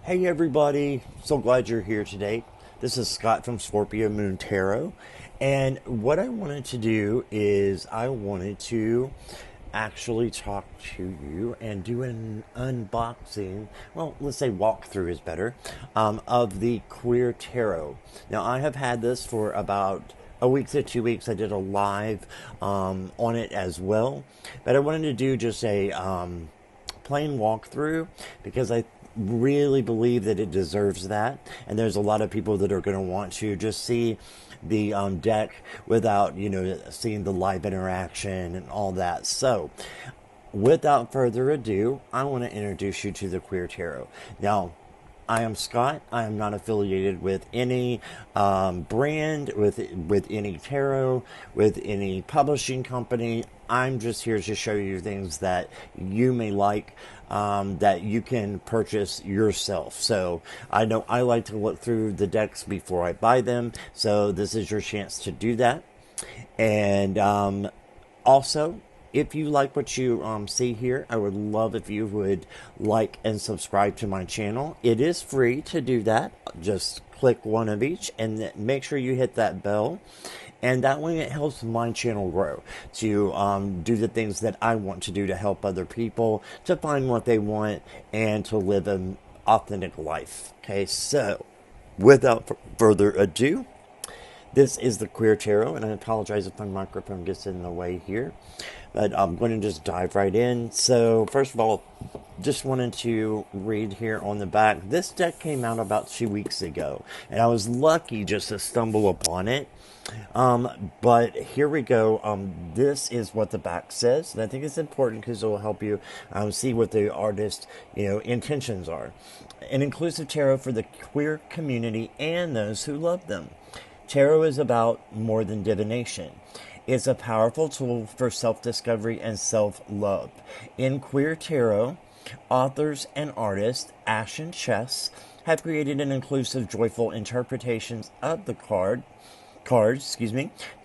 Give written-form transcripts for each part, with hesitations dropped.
Hey everybody, so glad you're here today. This is Scott from Scorpio Moon Tarot. And what I wanted to do is I wanted to actually talk to you and do an unboxing, well, let's say walkthrough is better, of the Queer Tarot. Now, I have had this for about a week to 2 weeks. I did a live on it as well. But I wanted to do just a plain walkthrough because I really believe that it deserves that. And there's a lot of people that are going to want to just see the deck without, seeing the live interaction and all that. So, without further ado, I want to introduce you to the Queer Tarot. Now, I am Scott. I am not affiliated with any brand, with any tarot, with any publishing company. I'm just here to show you things that you may like, that you can purchase yourself. So I know I like to look through the decks before I buy them. So this is your chance to do that. And also, if you like what you see here, I would love if you would like and subscribe to my channel. It is free to do that. Just click one of each and make sure you hit that bell. And that way it helps my channel grow to do the things that I want to do to help other people, to find what they want, and to live an authentic life. Okay, so without further ado, this is the Queer Tarot, and I apologize if my microphone gets in the way here, but I'm going to just dive right in. So, first of all, just wanted to read here on the back. This deck came out about 2 weeks ago, and I was lucky just to stumble upon it. But here we go. This is what the back says, and I think it's important because it will help you see what the artist's intentions are. An inclusive tarot for the queer community and those who love them. Tarot is about more than divination. It's a powerful tool for self-discovery and self-love. In Queer Tarot, authors and artists Ash and Chess have created an inclusive, joyful interpretations of the cards,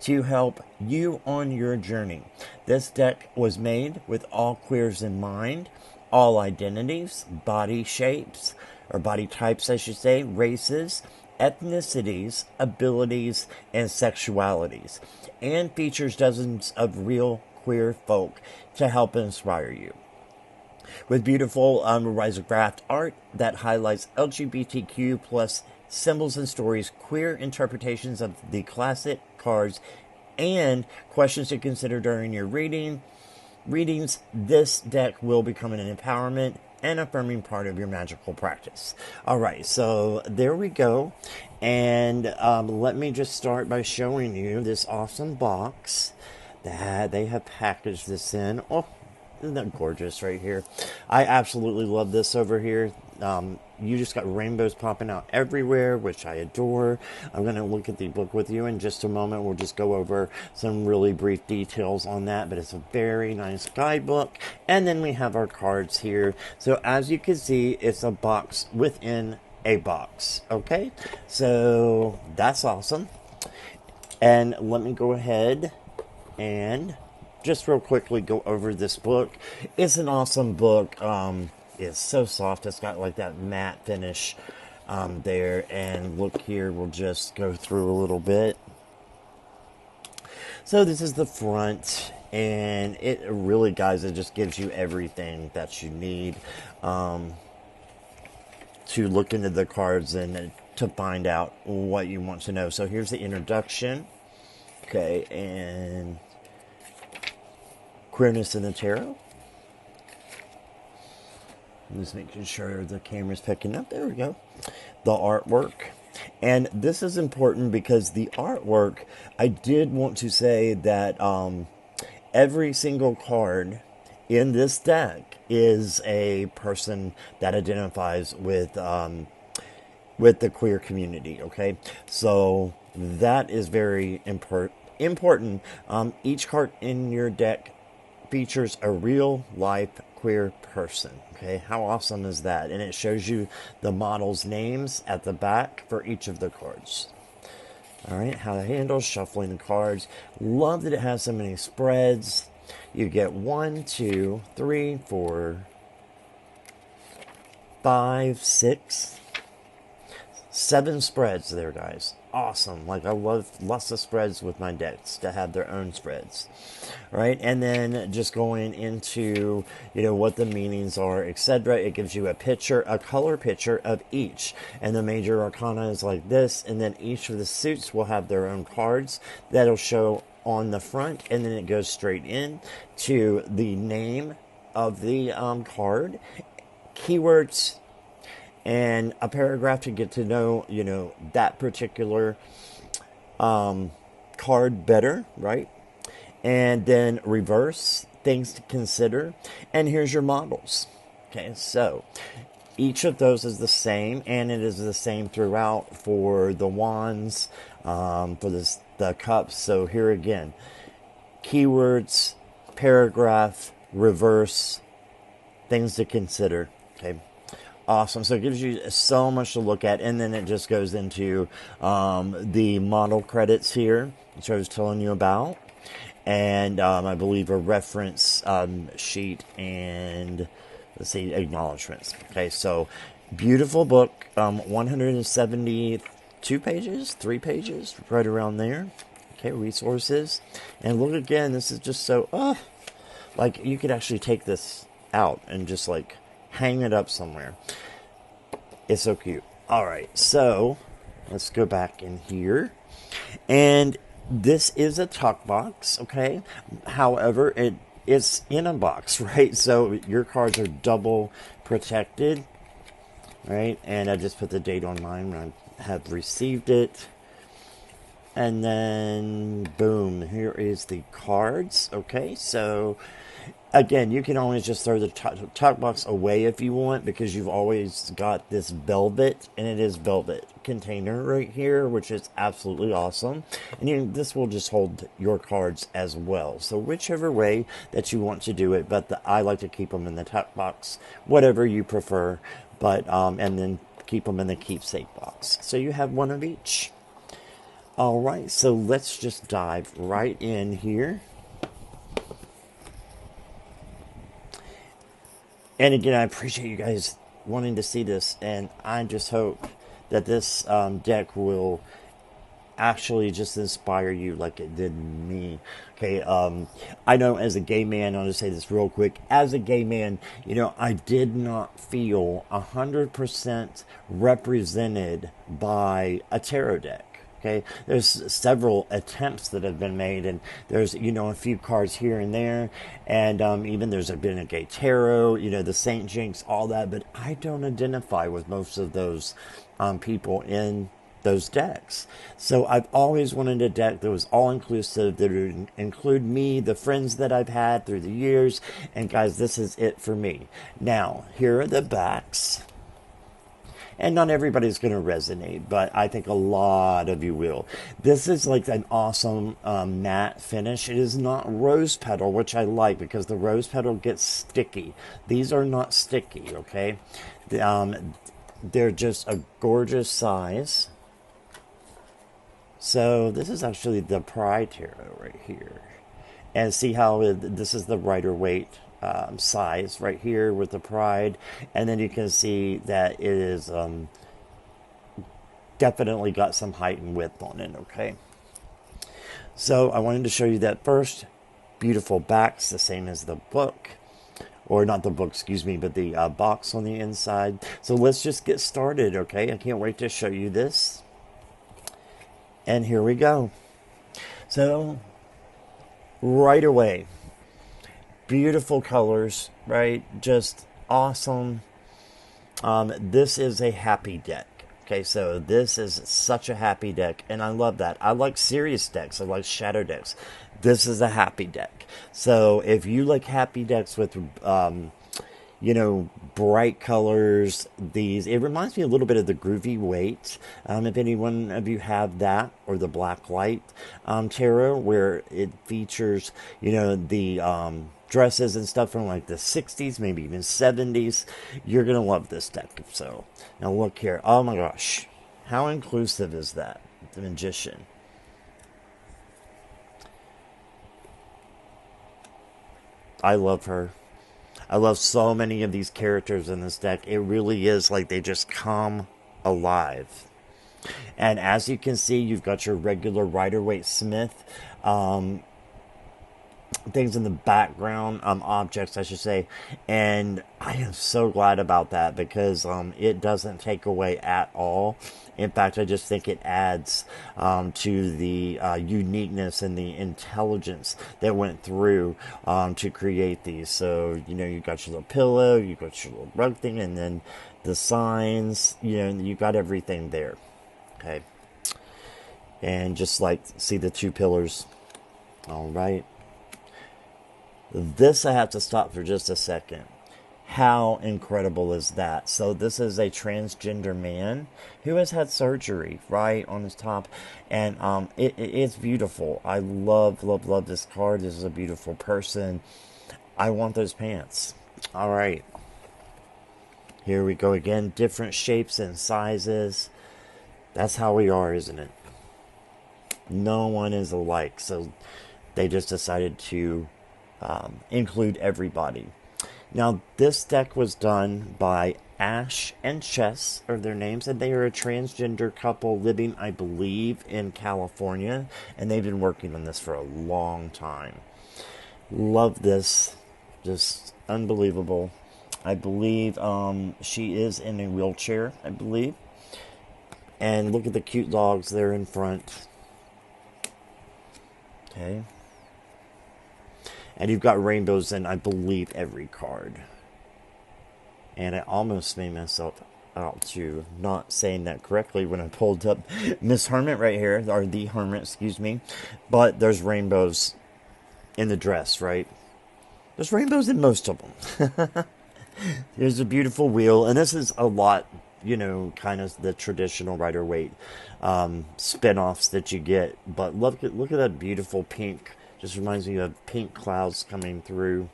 to help you on your journey. This deck was made with all queers in mind, all identities, body shapes, or body types, I should say, races, ethnicities, abilities, and sexualities, and features dozens of real queer folk to help inspire you. With beautiful risographed art that highlights LGBTQ plus symbols and stories, queer interpretations of the classic cards, and questions to consider during your readings, this deck will become an empowerment and affirming part of your magical practice. All right, so there we go. And let me just start by showing you this awesome box that they have packaged this in. Oh, isn't that gorgeous right here? I absolutely love this over here. You just got rainbows popping out everywhere, which I adore. I'm going to look at the book with you in just a moment. We'll just go over some really brief details on that, but it's a very nice guidebook. And then we have our cards here. So as you can see, it's a box within a box. Okay, so that's awesome. And let me go ahead and just real quickly go over this book. It's an awesome book. It's so soft. It's got like that matte finish there. And look here, we'll just go through a little bit. So this is the front, and it really, guys, it just gives you everything that you need to look into the cards and to find out what you want to know. So here's the introduction. Okay, and queerness in the tarot. I'm just making sure the camera's picking up. There we go. The artwork. And this is important because the artwork, I did want to say that every single card in this deck is a person that identifies with the queer community, okay? So that is very important. Each card in your deck features a real life queer person. Okay, how awesome is that? And it shows you the model's names at the back for each of the cards. All right, how to handle shuffling the cards. Love that it has so many spreads. You get 1, 2, 3, 4, 5, 6, 7 spreads there, guys. Awesome. Like, I love lots of spreads with my decks to have their own spreads, right? And then just going into, what the meanings are, etc. It gives you a picture, a color picture of each. And the major arcana is like this. And then each of the suits will have their own cards that'll show on the front. And then it goes straight in to the name of the card, keywords, and a paragraph to get to know, that particular card better, right? And then reverse, things to consider. And here's your models. Okay, so each of those is the same, and it is the same throughout for the wands, for the cups. So here again, keywords, paragraph, reverse, things to consider. Okay. Awesome. So it gives you so much to look at. And then it just goes into the model credits here, which I was telling you about. And I believe a reference sheet and, let's see, acknowledgments. Okay, so beautiful book. 172 pages, 3 pages, right around there. Okay, resources. And look again, this is just so, like you could actually take this out and just like hang it up somewhere. It's so cute. All right, so let's go back in here. And this is a tuck box, okay? However, it is in a box, right? So your cards are double protected, right? And I just put the date on mine when I have received it. And then, boom, here is the cards, okay? So again, you can always just throw the tuck box away if you want, because you've always got this velvet, and it is velvet container right here, which is absolutely awesome. And this will just hold your cards as well. So whichever way that you want to do it, but I like to keep them in the tuck box, whatever you prefer. But and then keep them in the keepsake box. So you have one of each. All right, so let's just dive right in here. And again, I appreciate you guys wanting to see this, and I just hope that this deck will actually just inspire you like it did me. Okay, I know as a gay man, I'll just say this real quick. As a gay man, I did not feel 100% represented by a tarot deck. Okay, there's several attempts that have been made, and there's, a few cards here and there, and even there's been a gay tarot, the Saint Jinx, all that, but I don't identify with most of those people in those decks. So I've always wanted a deck that was all-inclusive, that would include me, the friends that I've had through the years, and guys, this is it for me. Now, here are the backs. And not everybody's going to resonate, but I think a lot of you will. This is like an awesome matte finish. It is not rose petal, which I like because the rose petal gets sticky. These are not sticky, okay? They're just a gorgeous size. So this is actually the Pride Tarot right here. And see how this is the Rider Waite size right here with the Pride, and then you can see that it is definitely got some height and width on it. Okay, so I wanted to show you that first. Beautiful backs, the same as the book, or not the book, excuse me, but the box on the inside. So let's just get started. Okay, I can't wait to show you this, and here we go. So right away, beautiful colors, right? Just awesome. This is a happy deck. Okay, so this is such a happy deck, and I love that. I like serious decks. I like shadow decks. This is a happy deck. So if you like happy decks with, bright colors, it reminds me a little bit of the Groovy Waite. If any one of you have that, or the Black Light Tarot, where it features, the dresses and stuff from like the 60s, maybe even 70s, you're going to love this deck. So now look here. Oh my gosh. How inclusive is that? The Magician. I love her. I love so many of these characters in this deck. It really is like they just come alive. And as you can see, you've got your regular Rider-Waite Smith things in the background, objects, I should say. And I am so glad about that because it doesn't take away at all. In fact, I just think it adds to the uniqueness and the intelligence that went through to create these. So, you know, you got your little pillow, you got your little rug thing, and then the signs, you know, you got everything there. Okay. And just like, see the two pillars. All right. This I have to stop for just a second. How incredible is that? So this is a transgender man who has had surgery, right, on his top. And it's beautiful. I love, love, love this card. This is a beautiful person. I want those pants. All right. Here we go again. Different shapes and sizes. That's how we are, isn't it? No one is alike. So they just decided to include everybody. Now, this deck was done by Ash and Chess, are their names, and they are a transgender couple living, I believe, in California, and they've been working on this for a long time. Love this. Just unbelievable. I believe she is in a wheelchair, I believe. And look at the cute dogs there in front. Okay. And you've got rainbows in, I believe, every card. And I almost made myself out to not saying that correctly when I pulled up Miss Hermit right here, or the Hermit, excuse me. But there's rainbows in the dress, right? There's rainbows in most of them. There's a beautiful wheel, and this is a lot, you know, kind of the traditional Rider-Waite spin-offs that you get. But look at that beautiful pink. Just reminds me of pink clouds coming through.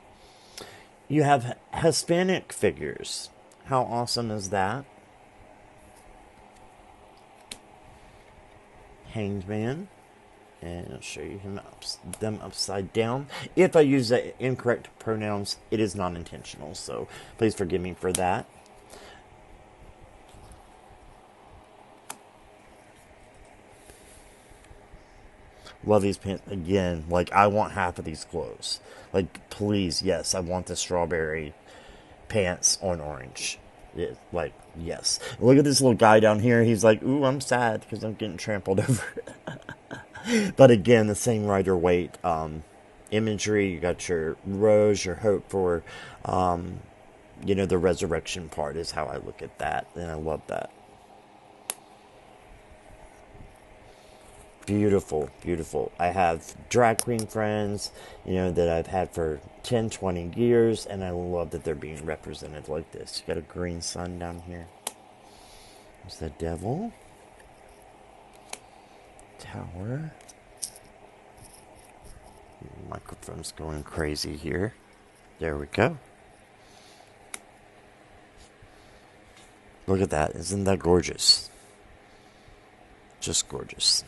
You have Hispanic figures. How awesome is that? Hanged Man. And I'll show you them upside down. If I use the incorrect pronouns, it is not intentional. So please forgive me for that. Love these pants. Again, like, I want half of these clothes. Like, please, yes, I want the strawberry pants on orange. Like, yes. Look at this little guy down here. He's like, ooh, I'm sad because I'm getting trampled over. But again, the same Rider-Waite imagery. You got your rose, your hope for, you know, the resurrection part is how I look at that. And I love that. Beautiful, beautiful. I have drag queen friends, you know, that I've had for 10, 20 years, and I love that they're being represented like this. You got a green sun down here. There's the devil. Tower. Microphone's going crazy here. There we go. Look at that. Isn't that gorgeous? Just gorgeous.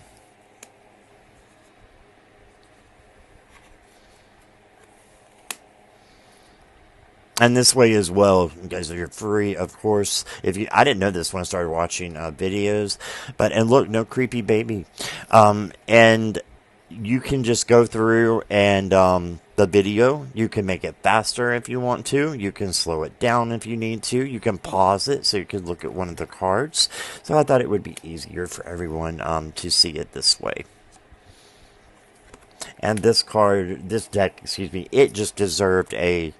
And this way as well, you guys, you're free, of course. I didn't know this when I started watching videos, and look, no creepy baby. And you can just go through and the video, you can make it faster if you want to. You can slow it down if you need to. You can pause it so you can look at one of the cards. So I thought it would be easier for everyone to see it this way. And this deck, excuse me, it just deserved a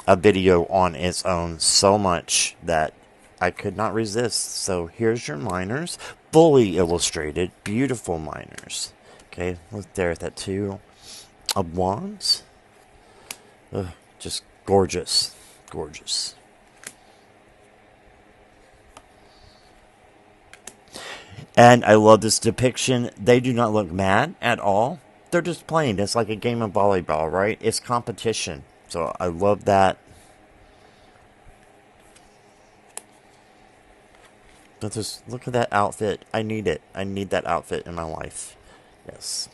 video on its own so much that I could not resist. So here's your minors, fully illustrated, beautiful minors. Okay, look there at that two of wands. Just gorgeous, gorgeous. And I love this depiction. They do not look mad at all. They're just playing. It's like a game of volleyball, right? It's competition. So I love that. But just look at that outfit. I need it. I need that outfit in my life. Yes.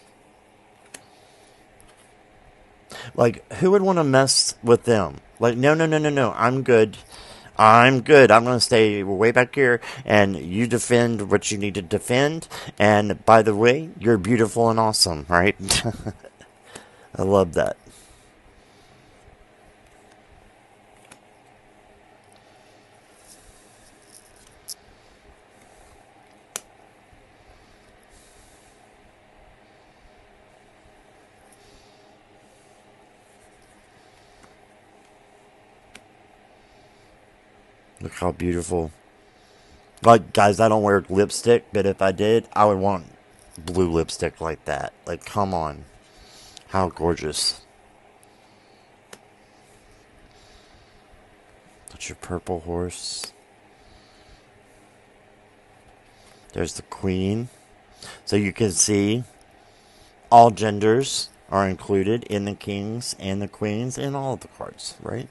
Like, who would want to mess with them? Like, no, no, no, no, no. I'm good. I'm good. I'm going to stay way back here, and you defend what you need to defend. And by the way, you're beautiful and awesome, right? I love that. Look how beautiful. Like, guys, I don't wear lipstick, but if I did, I would want blue lipstick like that. Like, come on. How gorgeous. That's your purple horse. There's the queen. So you can see all genders are included in the kings and the queens in all of the cards, right?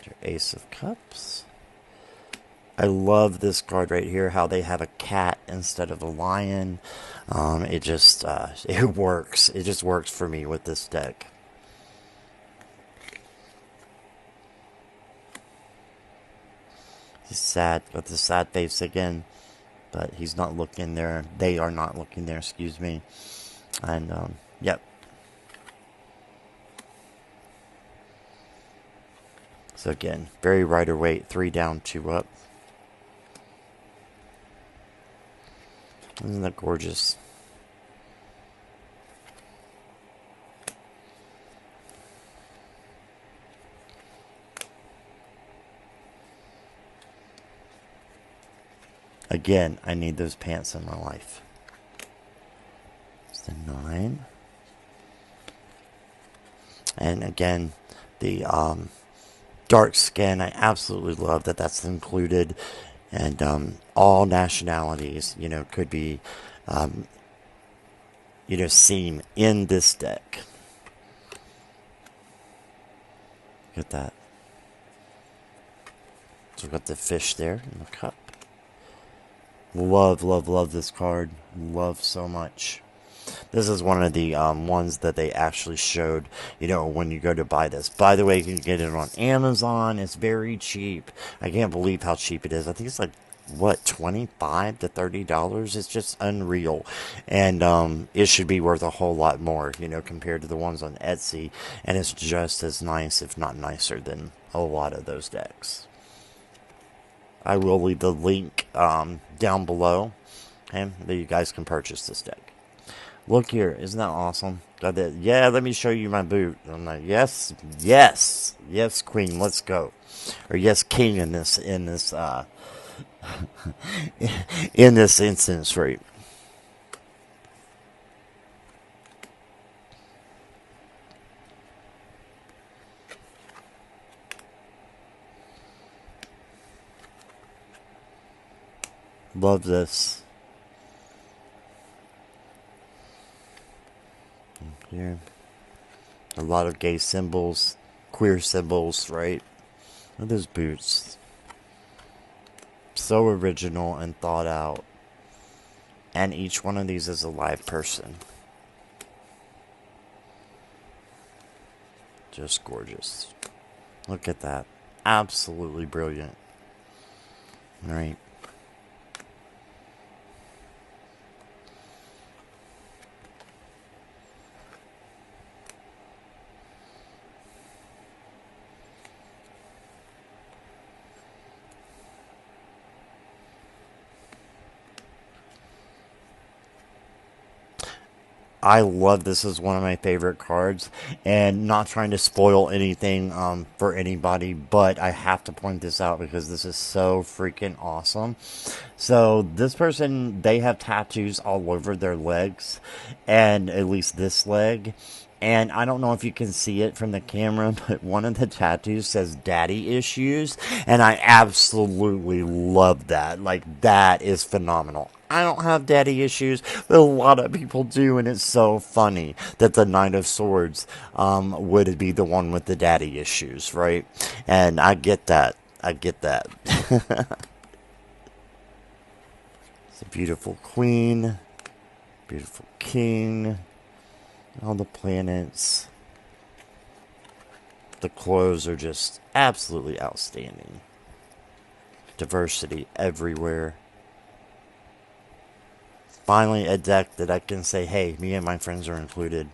Your ace of cups. I love this card right here, how they have a cat instead of a lion. It just, it works. It just works for me with this deck. He's sad, got the sad face again, but he's not looking there. They are not looking there, excuse me. And, yep. So again, very Rider-Waite, 3 down, 2 up. Isn't that gorgeous? Again, I need those pants in my life. It's the 9. And again, the dark skin, I absolutely love that that's included. And all nationalities, you know, could be, you know, seen in this deck. Look at that. So we've got the fish there in the cup. Love, love, love this card. Love so much. This is one of the ones that they actually showed, you know, when you go to buy this. By the way, you can get it on Amazon. It's very cheap. I can't believe how cheap it is. I think it's like, what, $25 to $30? It's just unreal. And it should be worth a whole lot more, you know, compared to the ones on Etsy. And it's just as nice, if not nicer, than a lot of those decks. I will leave the link down below, okay, that you guys can purchase this deck. Look here, isn't that awesome? Got that? Yeah, let me show you my boot. I'm like, yes, yes, yes, queen, let's go, or yes, king in this in this instance, right? Love this. Here, a lot of gay symbols, queer symbols, right? Look at those boots. So original and thought out. And each one of these is a live person. Just gorgeous. Look at that. Absolutely brilliant. All right. I love this is one of my favorite cards, and not trying to spoil anything for anybody, but I have to point this out because this is so freaking awesome. So this person, they have tattoos all over their legs, and at least this leg. And I don't know if you can see it from the camera, but one of the tattoos says daddy issues. And I absolutely love that. Like, that is phenomenal. I don't have daddy issues, but a lot of people do. And it's so funny that the Knight of Swords would be the one with the daddy issues, right? And I get that. I get that. It's a beautiful queen, beautiful king. All the planets. The clothes are just absolutely outstanding. Diversity everywhere. Finally, a deck that I can say, hey, me and my friends are included.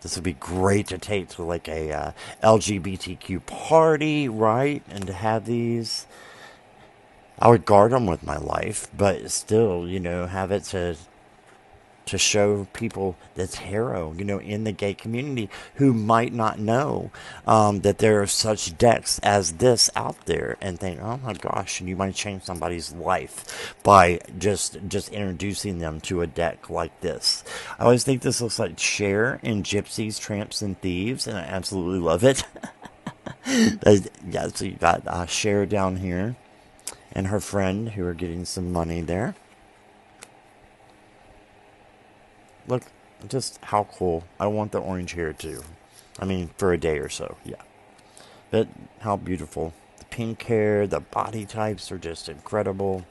This would be great to take to like a LGBTQ party, right? And to have these. I would guard them with my life, but still, have it to show people the tarot, in the gay community who might not know that there are such decks as this out there, and think, oh my gosh, you might change somebody's life by just introducing them to a deck like this. I always think this looks like Cher in Gypsies, Tramps, and Thieves, and I absolutely love it. Yeah, so you got Cher down here and her friend who are getting some money there. Look, just how cool. I want the orange hair too. I mean, for a day or so, yeah. But how beautiful. The pink hair, the body types are just incredible.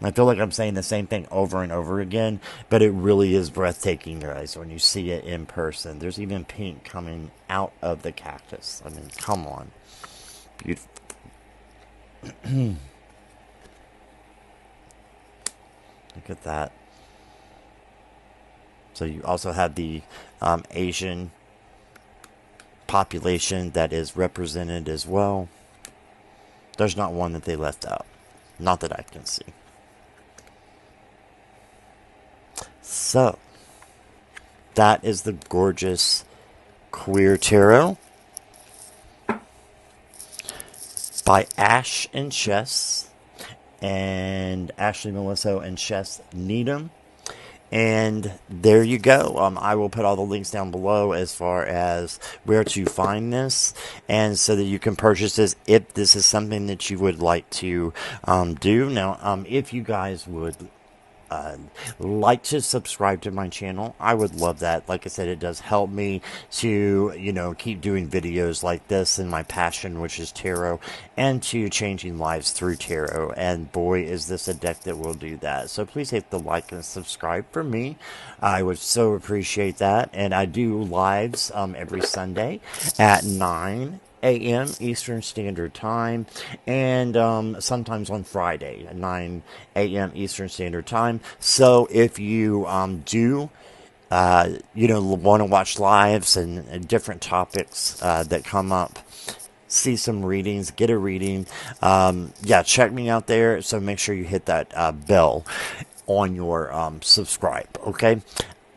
I feel like I'm saying the same thing over and over again, but it really is breathtaking, guys, when you see it in person. There's even pink coming out of the cactus. I mean, come on. Beautiful. Look at that. So you also have the Asian population that is represented as well. There's not one that they left out. Not that I can see. So, that is the gorgeous Queer Tarot by Ash and Chess, and Ashley Melissa and Chess Needham. And there you go. I will put all the links down below as far as where to find this, and so that you can purchase this if this is something that you would like to do. Now, if you guys would like to subscribe to my channel, I would love that. Like I said, it does help me to keep doing videos like this and my passion, which is tarot, and to changing lives through tarot. And boy, is this a deck that will do that. So please hit the like and subscribe for me. I would so appreciate that. And I do lives every Sunday at 9 a.m. Eastern Standard Time, and sometimes on Friday at 9 a.m. Eastern Standard Time. So if you do want to watch lives and different topics that come up, see some readings, get a reading, check me out there. So make sure you hit that bell on your subscribe, okay?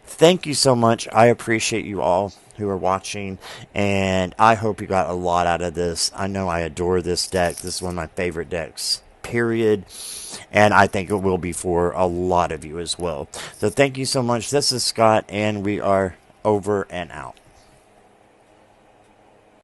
Thank you so much. I appreciate you all who are watching, and I hope you got a lot out of this. I know I adore this deck. This is one of my favorite decks, period, and I think it will be for a lot of you as well. So thank you so much. This is Scott, and we are over and out.